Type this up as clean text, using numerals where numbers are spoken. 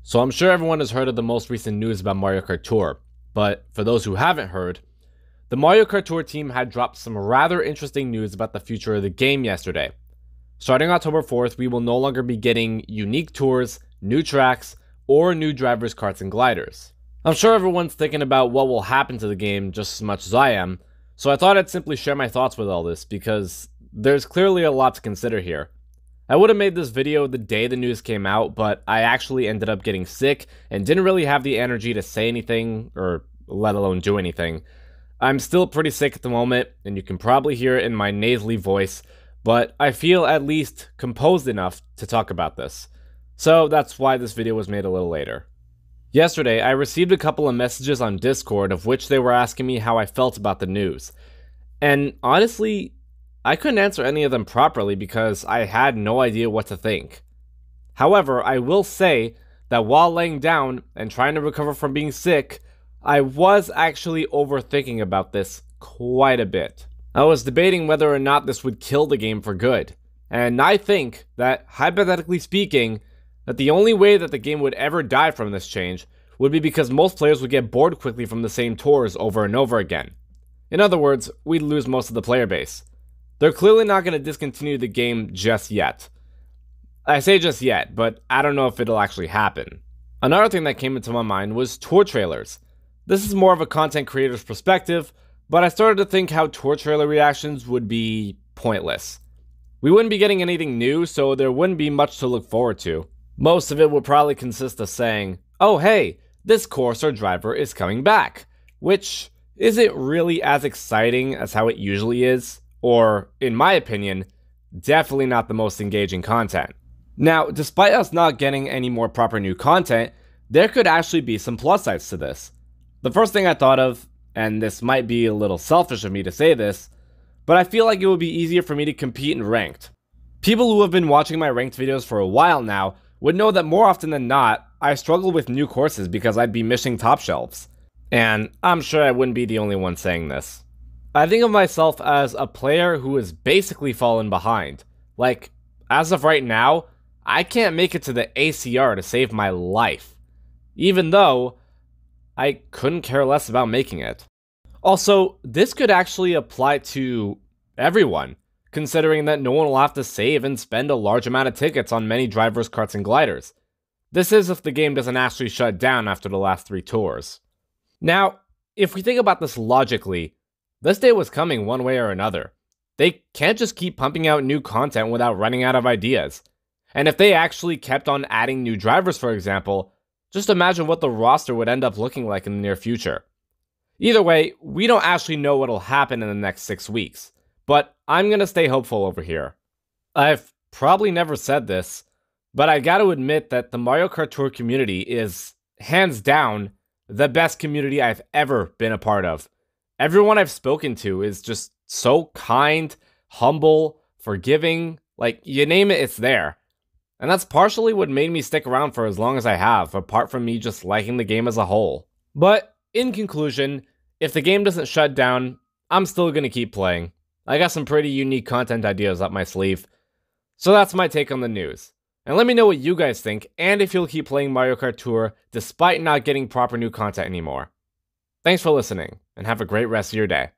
So I'm sure everyone has heard of the most recent news about Mario Kart Tour, but for those who haven't heard, the Mario Kart Tour team had dropped some rather interesting news about the future of the game yesterday. Starting October 4th, we will no longer be getting unique tours, new tracks, or new drivers, karts, and gliders. I'm sure everyone's thinking about what will happen to the game just as much as I am, so I thought I'd simply share my thoughts with all this because there's clearly a lot to consider here. I would have made this video the day the news came out, but I actually ended up getting sick and didn't really have the energy to say anything, or let alone do anything. I'm still pretty sick at the moment, and you can probably hear it in my nasally voice, but I feel at least composed enough to talk about this. So that's why this video was made a little later. Yesterday, I received a couple of messages on Discord of which they were asking me how I felt about the news. And honestly, I couldn't answer any of them properly because I had no idea what to think. However, I will say that while laying down and trying to recover from being sick, I was actually overthinking about this quite a bit. I was debating whether or not this would kill the game for good, and I think that, hypothetically speaking, that the only way that the game would ever die from this change would be because most players would get bored quickly from the same tours over and over again. In other words, we'd lose most of the player base. They're clearly not going to discontinue the game just yet. I say just yet, but I don't know if it'll actually happen. Another thing that came into my mind was tour trailers. This is more of a content creator's perspective, but I started to think how tour trailer reactions would be pointless. We wouldn't be getting anything new, so there wouldn't be much to look forward to. Most of it would probably consist of saying, oh hey, this course or driver is coming back, which isn't really as exciting as how it usually is, or, in my opinion, definitely not the most engaging content. Now, despite us not getting any more proper new content, there could actually be some plus sides to this. The first thing I thought of, and this might be a little selfish of me to say this, but I feel like it would be easier for me to compete in ranked. People who have been watching my ranked videos for a while now would know that more often than not, I struggle with new courses because I'd be missing top shelves. And I'm sure I wouldn't be the only one saying this. I think of myself as a player who has basically fallen behind. Like, as of right now, I can't make it to the ACR to save my life. Even though I couldn't care less about making it. Also, this could actually apply to everyone, considering that no one will have to save and spend a large amount of tickets on many drivers, karts, and gliders. This is if the game doesn't actually shut down after the last 3 tours. Now, if we think about this logically, this day was coming one way or another. They can't just keep pumping out new content without running out of ideas. And if they actually kept on adding new drivers, for example, just imagine what the roster would end up looking like in the near future. Either way, we don't actually know what'll happen in the next 6 weeks, but I'm gonna stay hopeful over here. I've probably never said this, but I gotta admit that the Mario Kart Tour community is, hands down, the best community I've ever been a part of. Everyone I've spoken to is just so kind, humble, forgiving, like, you name it, it's there. And that's partially what made me stick around for as long as I have, apart from me just liking the game as a whole. But, in conclusion, if the game doesn't shut down, I'm still gonna keep playing. I got some pretty unique content ideas up my sleeve. So that's my take on the news. And let me know what you guys think, and if you'll keep playing Mario Kart Tour despite not getting proper new content anymore. Thanks for listening, and have a great rest of your day.